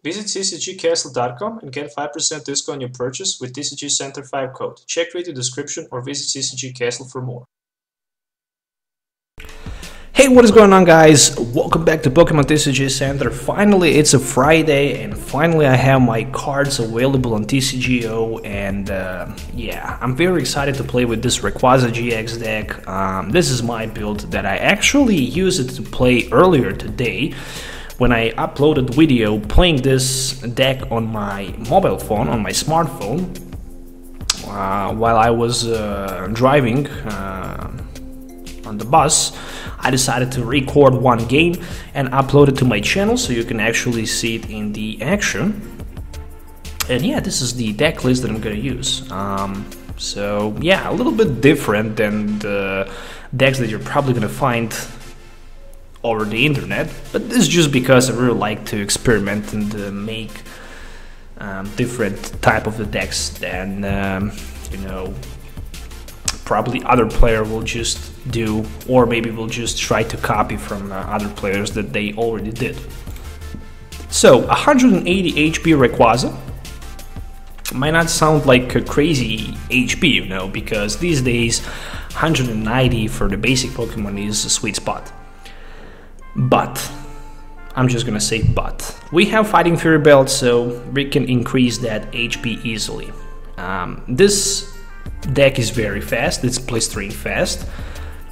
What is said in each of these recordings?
Visit ccgcastle.com and get 5% discount on your purchase with TCG Center 5 code. Check video description or visit CCG Castle for more. Hey, what is going on, guys? Welcome back to Pokemon TCG Center. Finally, it's a Friday, and finally I have my cards available on TCGO, and yeah, I'm very excited to play with this Rayquaza-GX deck. This is my build that I actually used it to play earlier today when I uploaded video playing this deck on my mobile phone, on my smartphone, while I was driving on the bus. I decided to record one game and upload it to my channel so you can actually see it in the action. And yeah, this is the deck list that I'm gonna use. So yeah, a little bit different than the decks that you're probably gonna find over the internet, but this is just because I really like to experiment and make different type of the decks than you know, probably other player will just do, or maybe will just try to copy from other players that they already did. So 180 HP Rayquaza might not sound like a crazy HP, you know, because these days 190 for the basic Pokemon is a sweet spot. But I'm just gonna say but we have Fighting Fury Belt, so we can increase that HP easily. This deck is very fast, it's blistering fast,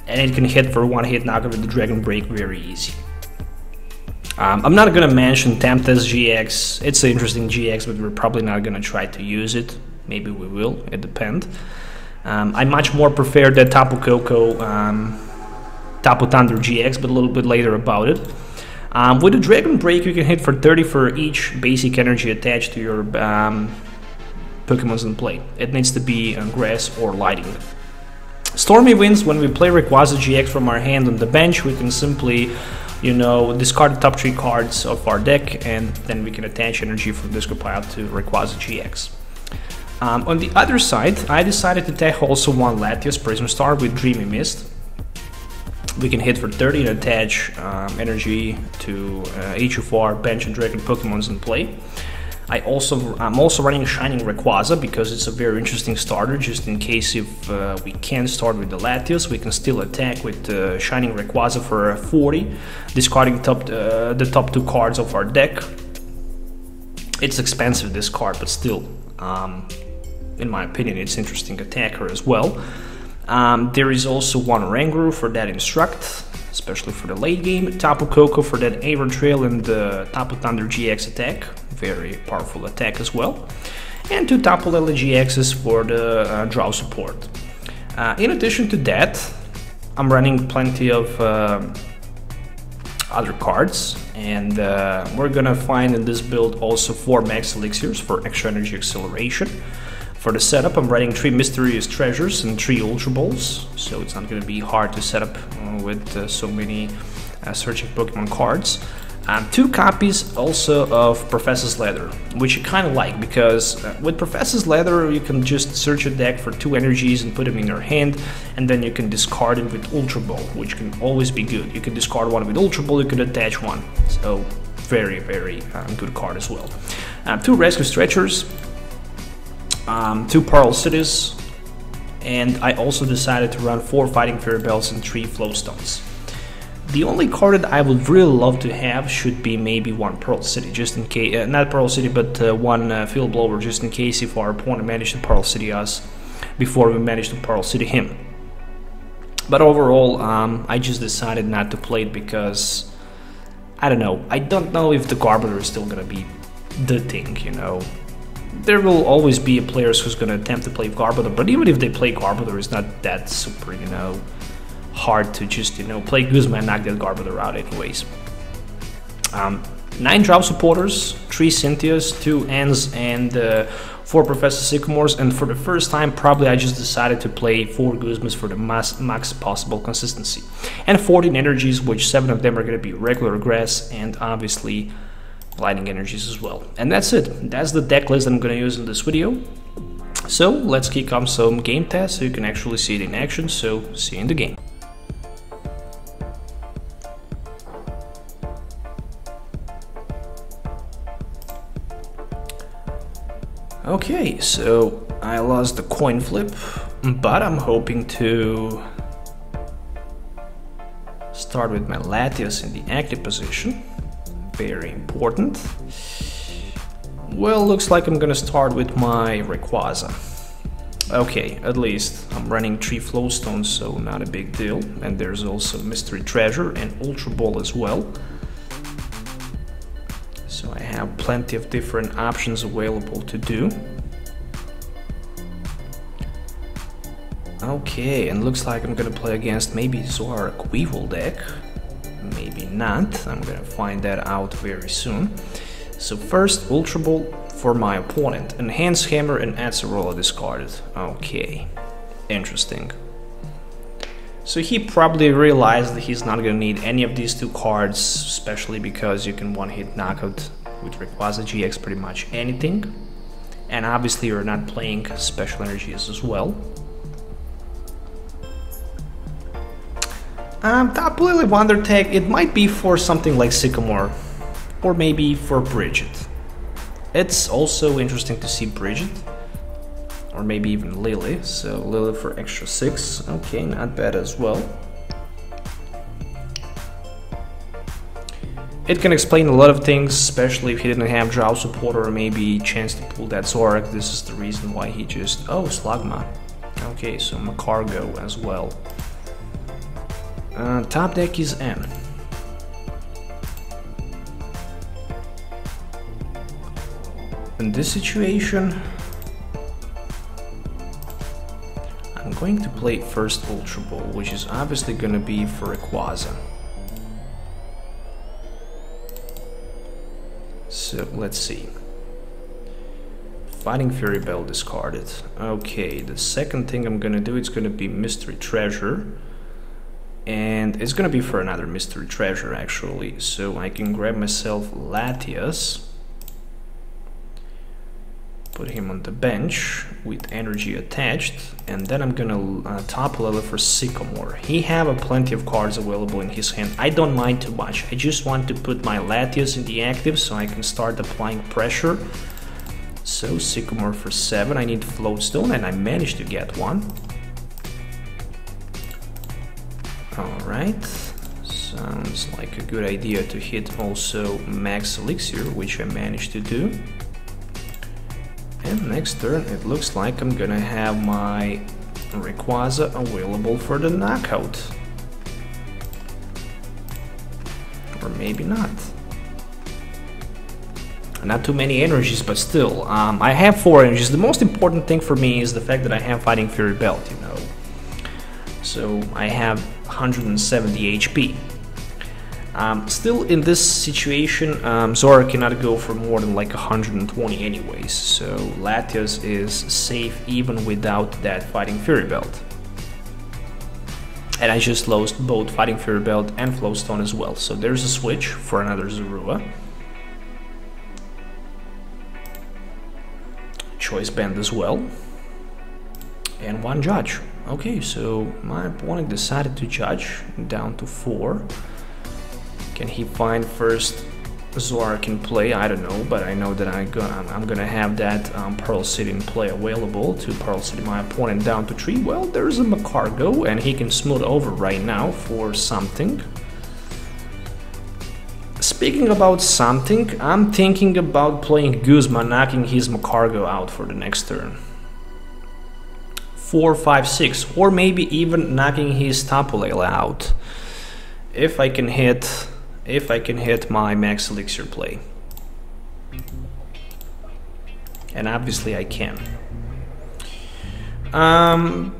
and it can hit for one hit knockout with the Dragon Break very easy. I'm not gonna mention Tempest GX, it's an interesting GX, but we're probably not gonna try to use it. Maybe we will, it depends. I much more prefer the Tapu Koko, Tapu Thunder GX, but a little bit later about it. With the Dragon Break, you can hit for 30 for each basic energy attached to your Pokemons in play. It needs to be on grass or lighting. Stormy Winds, when we play Rayquaza GX from our hand on the bench, we can simply, you know, discard the top 3 cards of our deck, and then we can attach energy from discard pile to Rayquaza GX. On the other side, I decided to tech also one Latias Prism Star with Dreamy Mist. We can hit for 30 and attach energy to each of our bench and dragon Pokemons in play. I'm also running Shining Rayquaza because it's a very interesting starter, just in case if we can't start with the Latias, we can still attack with Shining Rayquaza for 40, discarding the top 2 cards of our deck. It's expensive, this card, but still, in my opinion, it's interesting attacker as well. There is also one Oranguru for that Instruct, especially for the late game, Tapu Koko for that Aver Trail and the Tapu Thunder GX attack, very powerful attack as well, and 2 Tapu Lele-GXs for the draw support. In addition to that, I'm running plenty of other cards, and we're gonna find in this build also 4 Max Elixirs for extra energy acceleration. For the setup, I'm running 3 Mysterious Treasures and 3 Ultra Balls, so it's not going to be hard to set up with so many searching Pokemon cards. 2 copies also of Professor's Leather, which I kind of like, because with Professor's Leather you can just search a deck for 2 energies and put them in your hand, and then you can discard it with Ultra Ball, which can always be good. You can discard one with Ultra Ball, you can attach one, so very, very good card as well. 2 Rescue Stretchers, 2 Parallel Cities, and I also decided to run 4 Fighting Fury Belts and 3 Float Stones. The only card that I would really love to have should be maybe 1 Pearl City, just in case, not Pearl City, but 1 Field Blower, just in case if our opponent managed to Pearl City us before we managed to Pearl City him. But overall, I just decided not to play it because, I don't know, I don't know if the Garbodor is still gonna be the thing, you know. There will always be a players who's going to attempt to play Garbodor, but even if they play Garbodor, it's not that super, you know, hard to just, you know, play Guzma and knock that Garbodor out anyways. 9 Drop Supporters, 3 Cynthias, 2 Ents, and 4 Professor Sycamores, and for the first time probably I just decided to play 4 Guzmas for the max possible consistency. And 14 energies, which 7 of them are going to be regular grass, and obviously lightning energies as well. And that's it. That's the deck list I'm going to use in this video. So let's kick off some game tests so you can actually see it in action. So see you in the game. Okay, so I lost the coin flip, but I'm hoping to start with my Latias in the active position. Very important. Well, looks like I'm gonna start with my Rayquaza. Okay, at least I'm running 3 Float Stones, so not a big deal. And there's also Mystery Treasure and Ultra Ball as well. So I have plenty of different options available to do. Okay, and looks like I'm gonna play against maybe Zoroark Weevil deck. Maybe not, I'm gonna find that out very soon. So first, Ultra Ball for my opponent. Enhanced Hammer and Acerola discarded. Okay, interesting. So he probably realized that he's not gonna need any of these 2 cards, especially because you can one-hit knockout with Rayquaza-GX pretty much anything. And obviously you're not playing special energies as well. Tapu Lele Wonder Tag, it might be for something like Sycamore, or maybe for Bridget. It's also interesting to see Bridget, or maybe even Lily, so Lily for extra 6, okay, not bad as well. It can explain a lot of things, especially if he didn't have Drow support or maybe chance to pull that Zoroark. This is the reason why he just... oh, Slugma. Okay, so Macargo as well. Top deck is N. In this situation, I'm going to play first Ultra Ball, which is obviously going to be for Rayquaza. So let's see. Fighting Fury Bell discarded. Okay, the second thing I'm going to do, it's going to be Mystery Treasure. And it's going to be for another Mystery Treasure actually. So I can grab myself Latias. Put him on the bench with energy attached, and then I'm gonna Tapu Lele for Sycamore. He have plenty of cards available in his hand. I don't mind too much. I just want to put my Latias in the active so I can start applying pressure. So Sycamore for 7. I need Float Stone, and I managed to get one. Alright, sounds like a good idea to hit also Max Elixir, which I managed to do. And next turn, it looks like I'm gonna have my Rayquaza available for the knockout. Or maybe not. Not too many energies, but still, I have 4 energies. The most important thing for me is the fact that I have Fighting Fury Belt, you know. So I have 170 HP. Still in this situation, Zoroark cannot go for more than like 120 anyways, so Latias is safe even without that Fighting Fury Belt. And I just lost both Fighting Fury Belt and Float Stone as well, so there's a switch for another Zorua. Choice Band as well. And 1 judge. Okay, so my opponent decided to judge down to 4. Can he find first Zoroark in play? I don't know, but I know that I'm gonna have that Pearl City in play available to Pearl City my opponent down to 3. Well, there's a Macargo, and he can smooth over right now for something. Speaking about something, I'm thinking about playing Guzma, knocking his Macargo out for the next turn. 4, 5, 6, or maybe even knocking his Tapu Lele out. If I can hit my Max Elixir play. And obviously I can.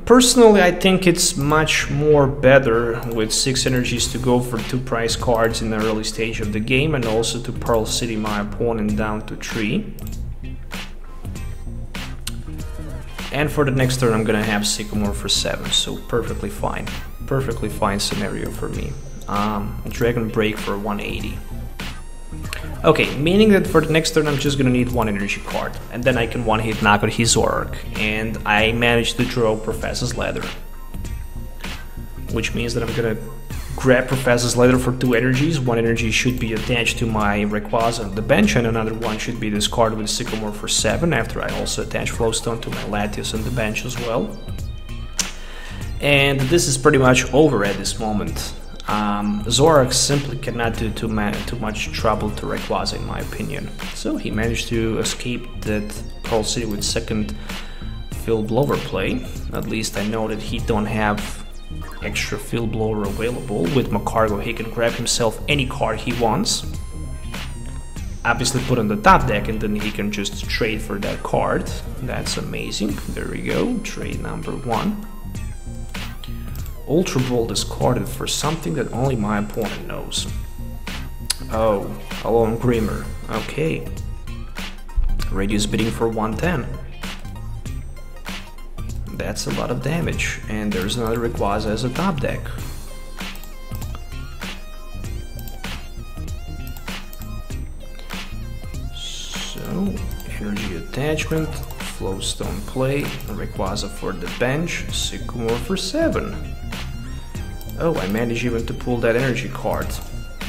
Personally, I think it's much more better with 6 energies to go for 2 prize cards in the early stage of the game, and also to Pearl City my opponent down to 3. And for the next turn I'm gonna have Sycamore for 7, so perfectly fine. Perfectly fine scenario for me. Dragon Break for 180. Okay, meaning that for the next turn I'm just gonna need 1 energy card, and then I can one-hit knock out his Zoroark, and I managed to draw Professor's Ladder. Which means that I'm gonna grab Professor's Letter for 2 energies. 1 energy should be attached to my Rayquaza on the bench, and another one should be discarded with Sycamore for 7, after I also attach Float Stone to my Latias on the bench as well. And this is pretty much over at this moment. Zoroark simply cannot do too much trouble to Rayquaza, in my opinion. So he managed to escape that Pearl City with second Field Blower play. At least I know that he don't have extra Field Blower available. With Magcargo he can grab himself any card he wants, obviously put on the top deck, and then he can just trade for that card. That's amazing. There we go, trade number 1. Ultra Ball discarded for something that only my opponent knows. Oh, Alone Grimmer. Okay. Radius bidding for 110. That's a lot of damage. And there's another Rayquaza as a top deck. So, energy attachment, Float Stone play, Rayquaza for the bench, Sycamore for 7. Oh, I managed even to pull that energy card.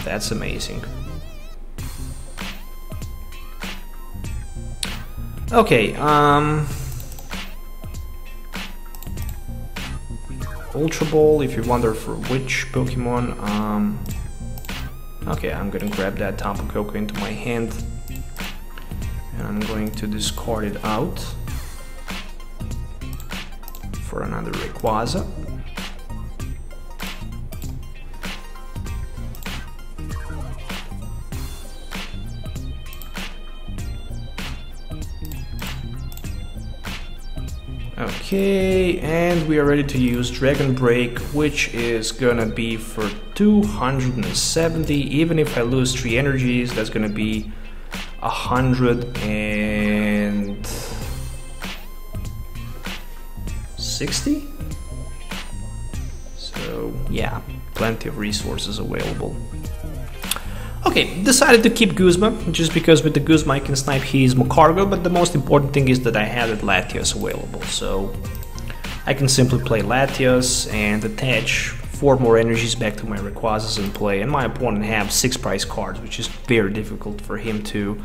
That's amazing. Okay, Ultra Ball, if you wonder for which Pokemon, okay, I'm gonna grab that Tapu Koko into my hand, and I'm going to discard it out for another Rayquaza. Okay, and we are ready to use Dragon Break, which is gonna be for 270. Even if I lose 3 energies, that's gonna be 160. So yeah, plenty of resources available. Okay, decided to keep Guzma, just because with the Guzma I can snipe his Magcargo, but the most important thing is that I have that Latias available, so I can simply play Latias and attach 4 more energies back to my Rayquazas in play, and my opponent have 6 prize cards, which is very difficult for him to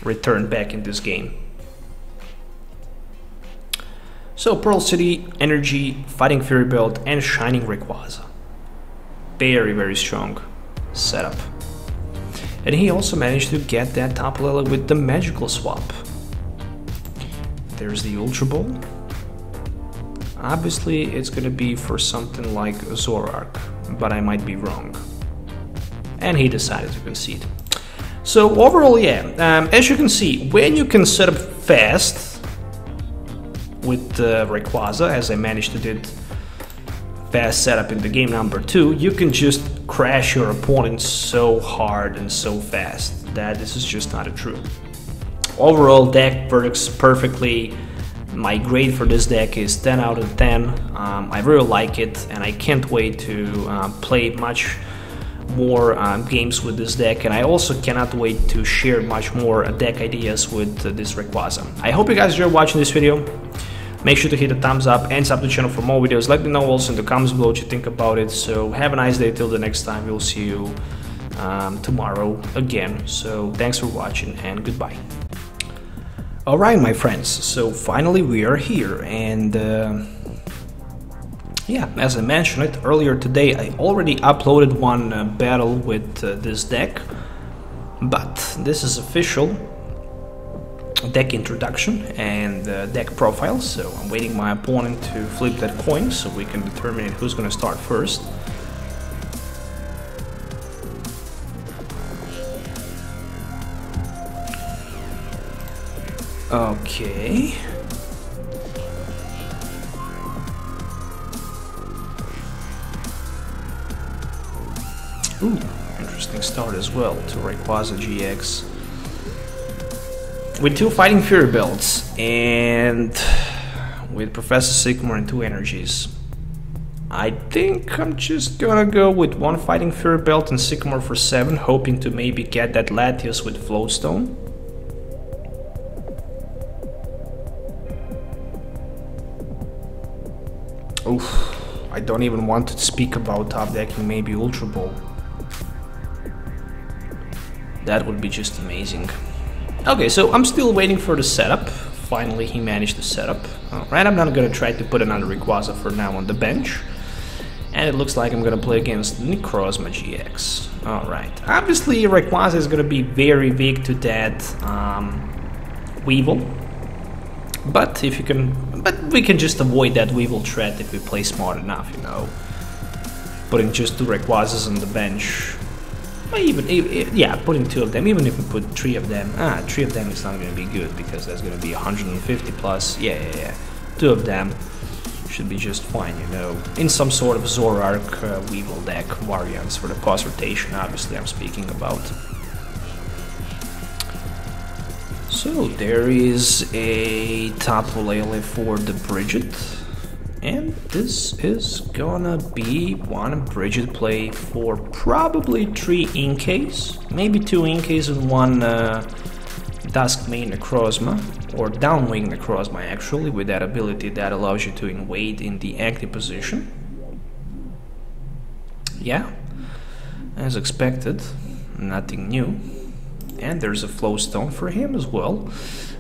return back in this game. So Pearl City, Energy, Fighting Fury Belt, and Shining Rayquaza. Very, very strong setup. And he also managed to get that Tapu Lele with the magical swap. There's the Ultra Ball. Obviously it's gonna be for something like Zoroark, but I might be wrong. And he decided to concede. So overall, yeah, as you can see, when you can set up fast with Rayquaza, as I managed to do fast setup in the game number 2, you can just crash your opponent so hard and so fast that this is just not true. Overall, deck works perfectly. My grade for this deck is 10 out of 10. I really like it, and I can't wait to play much more games with this deck, and I also cannot wait to share much more deck ideas with this Rayquaza. I hope you guys enjoyed watching this video. Make sure to hit the thumbs up and sub to the channel for more videos. Let me know also in the comments below what you think about it. So have a nice day till the next time. We'll see you tomorrow again. So thanks for watching and goodbye. Alright my friends, so finally we are here, and yeah, as I mentioned it earlier today, I already uploaded one battle with this deck, but this is official deck introduction and deck profile, so I'm waiting my opponent to flip that coin so we can determine who's gonna start first. Okay. Ooh, interesting start as well to Rayquaza-GX. With 2 Fighting Fury belts and with Professor Sycamore and 2 energies. I think I'm just gonna go with 1 Fighting Fury belt and Sycamore for 7, hoping to maybe get that Latias with Float Stone. Oof, I don't even want to speak about top decking maybe Ultra Ball. That would be just amazing. Okay, so I'm still waiting for the setup. Finally, he managed to set up. Alright, I'm not gonna try to put another Rayquaza for now on the bench. And it looks like I'm gonna play against Rayquaza-GX. Alright, obviously Rayquaza is gonna be very weak to that Weevil. But if you can, we can just avoid that Weevil threat if we play smart enough, you know. Putting just 2 Rayquazas on the bench. Yeah, putting 2 of them, even if we put 3 of them. 3 of them is not gonna be good because that's gonna be 150 plus. Yeah. 2 of them should be just fine, you know. In some sort of Zoroark Weevil deck variants for the pause rotation, obviously I'm speaking about. So there is a Tapu Lele for the Bridget. And this is gonna be one Bridget play for probably 3 Inkays, maybe 2 Inkays and 1 Duskmane Necrozma, or Downwing Necrozma actually, with that ability that allows you to invade in the active position. Yeah, as expected, nothing new. And there's a Float Stone for him as well.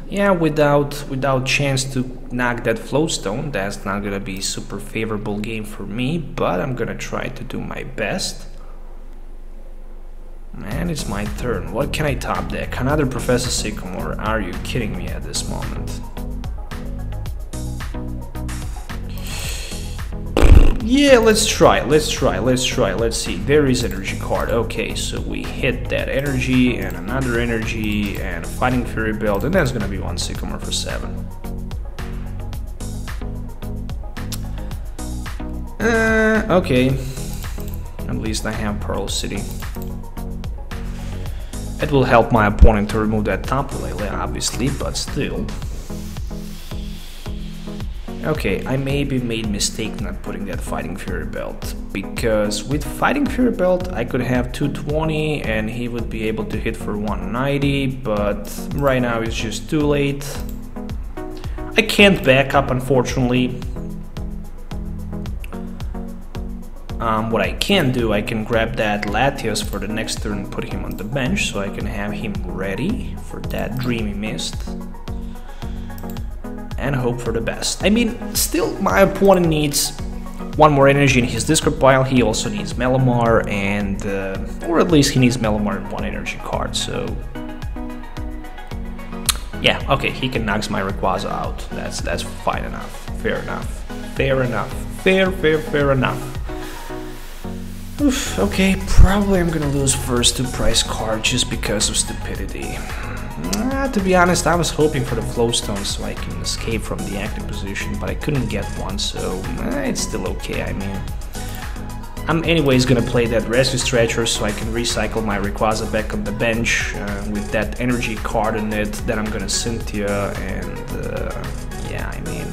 Yeah, without chance to knock that Float Stone, that's not gonna be a super favorable game for me, but I'm gonna try to do my best. And it's my turn. What can I top deck? Another Professor Sycamore. Are you kidding me at this moment? Yeah, let's try. Let's see. There is energy card. Okay, so we hit that energy and another energy and a Fighting Fury Belt, and that's gonna be 1 Sycamore for 7. Okay. At least I have Parallel City. It will help my opponent to remove that Tapu Lele, obviously, but still. Okay, I maybe made a mistake not putting that Fighting Fury Belt, because with Fighting Fury Belt I could have 220 and he would be able to hit for 190, but right now it's just too late. I can't back up, unfortunately. What I can do, I can grab that Latias for the next turn and put him on the bench, so I can have him ready for that Dreamy Mist. And hope for the best. I mean, still, my opponent needs 1 more energy in his discard pile. He also needs Melamar, and or at least he needs Melamar and 1 energy card. So yeah, okay, he can knock my Rayquaza out. That's fine enough. Fair enough. Oof, okay, probably I'm gonna lose first 2 price cards just because of stupidity. To be honest, I was hoping for the Float Stone so I can escape from the active position, but I couldn't get one, so it's still okay. I mean, I'm anyways gonna play that Rescue Stretcher so I can recycle my Rayquaza back on the bench with that energy card in it. Then I'm gonna Cynthia, and yeah, I mean,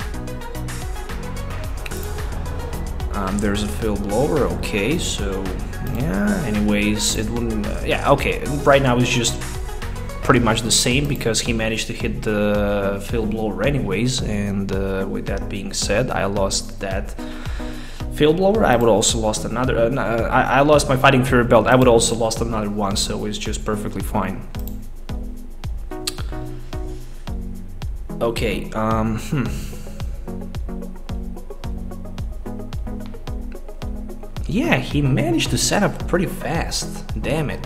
there's a Field Blower. Okay, so yeah. Anyways, it wouldn't. Yeah, okay. Right now it's just pretty much the same because he managed to hit the Field Blower anyways, and with that being said, I lost that Field Blower. I would also lost another. I lost my Fighting Fury Belt. I would also lost another one, so it's just perfectly fine. Okay. Yeah, he managed to set up pretty fast. Damn it.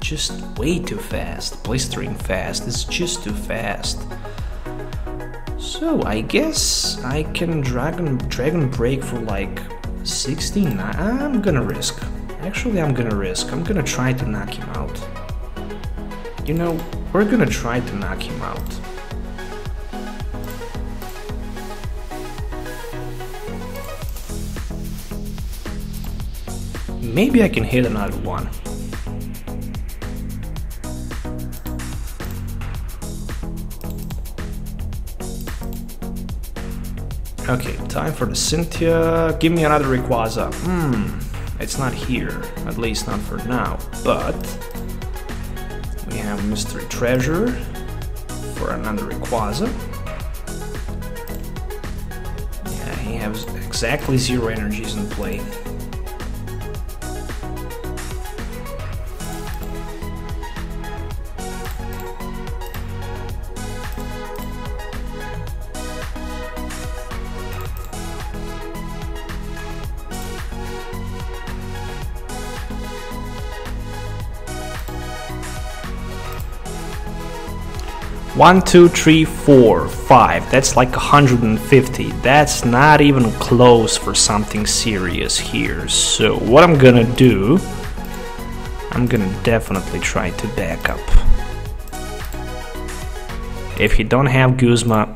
Just way too fast. Blistering fast. It's just too fast. So I guess I can Dragon Break for like 69. I'm gonna risk. Actually, I'm gonna risk. I'm gonna try to knock him out. You know, we're gonna try to knock him out. Maybe I can hit another one. Okay, time for the Cynthia. Give me another Rayquaza. It's not here, at least not for now. But we have Mystery Treasure for another Rayquaza. Yeah, he has exactly 0 energies in play. One, two, three, four, 5. That's like 150. That's not even close for something serious here. So what I'm gonna do, I'm gonna definitely try to back up. If he don't have Guzma,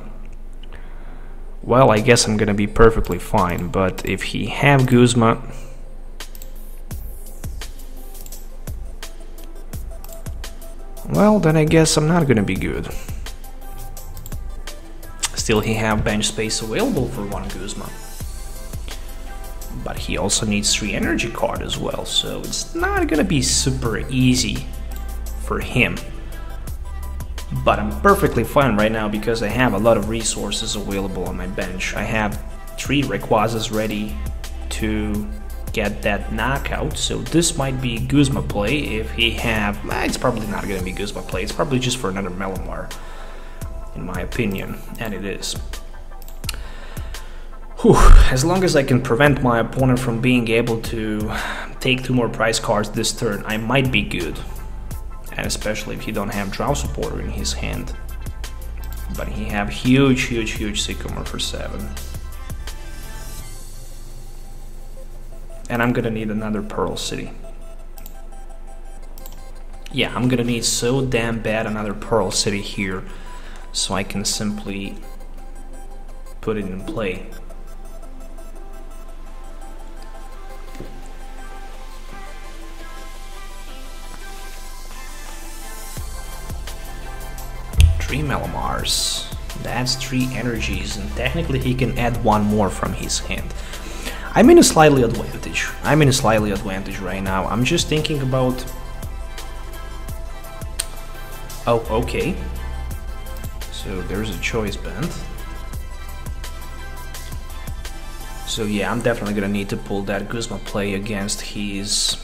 well, I guess I'm gonna be perfectly fine. But if he have Guzma, well, then I guess I'm not gonna be good. Still, he have bench space available for 1 Guzma. But he also needs 3 energy card as well, so it's not gonna be super easy for him. But I'm perfectly fine right now because I have a lot of resources available on my bench. I have 3 Rayquazas ready to get that knockout, so this might be Guzma play if he have... it's probably not gonna be Guzma play, it's probably just for another Melamar, in my opinion, and it is. Whew. As long as I can prevent my opponent from being able to take 2 more prize cards this turn, I might be good. And especially if he don't have Draw Supporter in his hand. But he have huge Sycamore for 7. And I'm gonna need another Pearl City. Yeah, I'm gonna need so damn bad another Pearl City here, so I can simply put it in play. Three Melamars. That's 3 energies, and technically he can add 1 more from his hand. I'm in a slightly advantage. Right now. I'm just thinking about... Oh, okay. So there's a choice band. So yeah, I'm definitely gonna need to pull that Guzma play against his...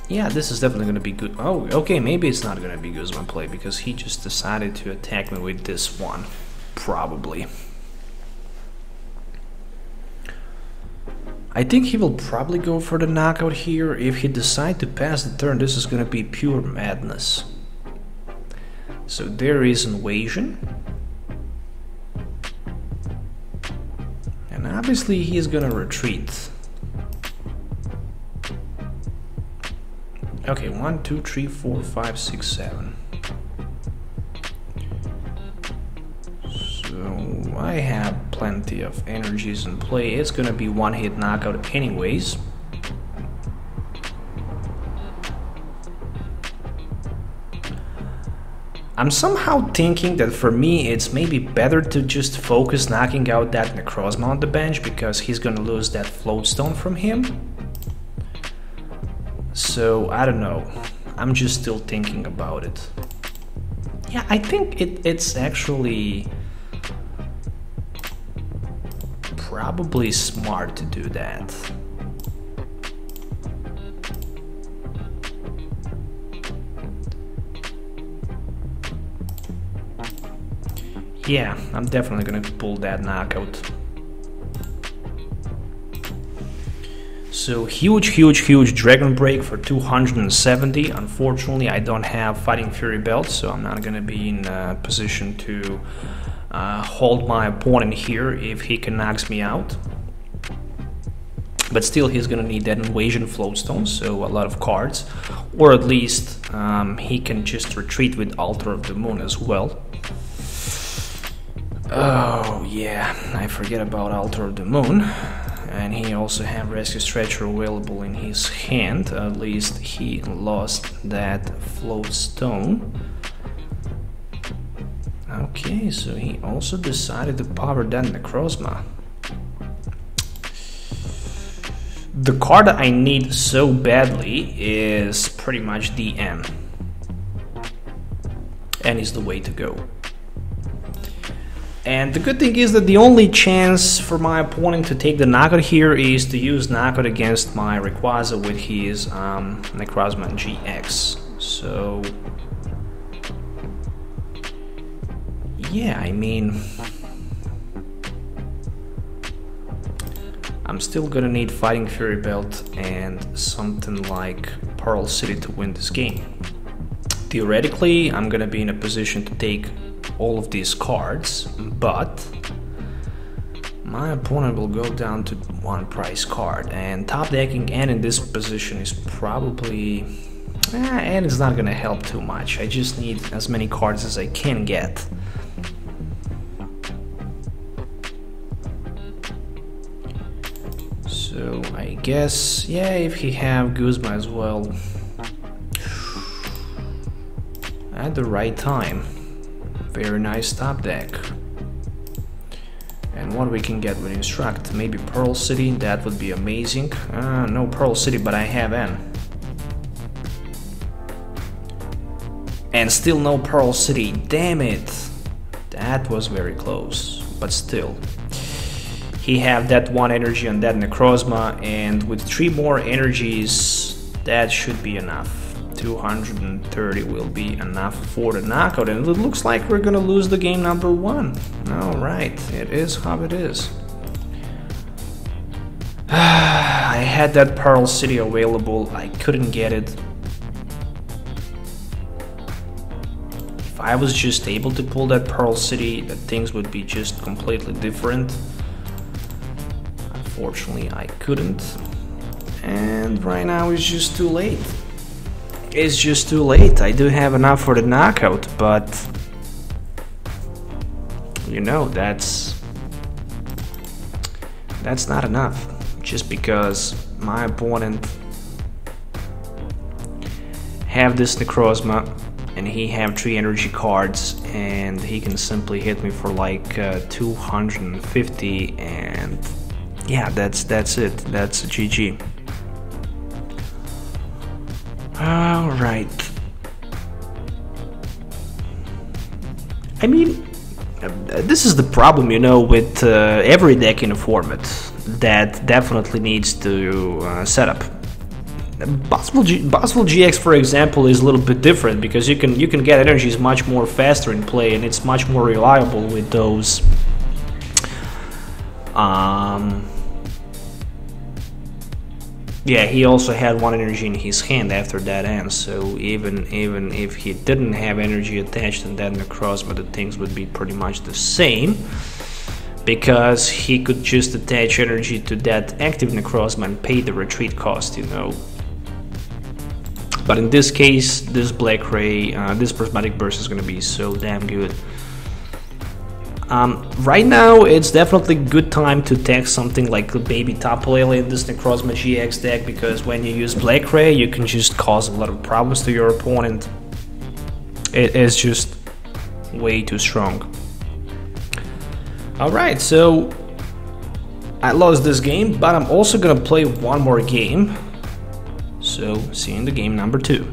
Yeah, this is definitely gonna be good. Oh, okay, maybe it's not gonna be Guzma play because he just decided to attack me with this one. Probably. I think he will probably go for the knockout here. If he decides to pass the turn, this is gonna be pure madness. So there is Invasion. And obviously he is gonna retreat. Okay, 1, 2, 3, 4, 5, 6, 7. So I have plenty of energies in play. It's gonna be 1-hit knockout anyways. I'm somehow thinking that for me it's maybe better to just focus knocking out that Necrozma on the bench because he's gonna lose that Float Stone from him. So, I don't know. I'm just still thinking about it. Yeah, I think it's actually probably smart to do that. Yeah, I'm definitely gonna pull that knockout. So huge Dragon Break for 270. Unfortunately, I don't have Fighting Fury Belt, so I'm not gonna be in a position to hold my opponent here if he can knocks me out. But still, he's gonna need that Invasion Float Stone, so a lot of cards. Or at least he can just retreat with Altar of the Moon as well. Oh yeah, I forget about Altar of the Moon. And he also have Rescue Stretcher available in his hand. At least he lost that Float Stone. Okay, so he also decided to power that Necrozma. The card that I need so badly is pretty much the N. N is the way to go. And the good thing is that the only chance for my opponent to take the knockout here is to use knockout against my Rayquaza with his Rayquaza-GX. So yeah, I mean, I'm still gonna need Fighting Fury Belt and something like Parallel City to win this game. Theoretically, I'm gonna be in a position to take all of these cards, but my opponent will go down to one price card, and top decking and in this position is probably and it's not gonna help too much. I just need as many cards as I can get. So I guess, yeah, if he have Guzma as well at the right time. Very nice top deck. And what we can get with Instruct, maybe Pearl City, that would be amazing. No Pearl City, but I have N. And still no Pearl City, damn it! That was very close, but still. He have that one energy on that Necrozma, and with 3 more energies, that should be enough. 230 will be enough for the knockout, and it looks like we're gonna lose the game number 1. Alright, it is how it is. I had that Pearl City available, I couldn't get it. If I was just able to pull that Pearl City, that things would be just completely different. Unfortunately, I couldn't. And right now it's just too late. It's just too late. I do have enough for the knockout, but you know, that's not enough. Just because my opponent have this Necrozma and he have 3 energy cards, and he can simply hit me for like 250, and yeah, that's it. That's a GG. Alright. I mean, this is the problem, you know, with every deck in a format that definitely needs to set up. Possible GX, for example, is a little bit different because you can get energies much more faster in play, and it's much more reliable with those. Yeah, he also had 1 energy in his hand after that end, so even if he didn't have energy attached in that Necrozma, the things would be pretty much the same, because he could just attach energy to that active Necrozma and pay the retreat cost, you know. But in this case, this Black Ray, this Prismatic Burst is gonna be so damn good. Right now, it's definitely a good time to tech something like the baby Tapu Lele in this Necrozma GX deck, because when you use Black Ray, you can just cause a lot of problems to your opponent. It is just way too strong. Alright, so I lost this game, but I'm also gonna play one more game. So, see you in the game number 2.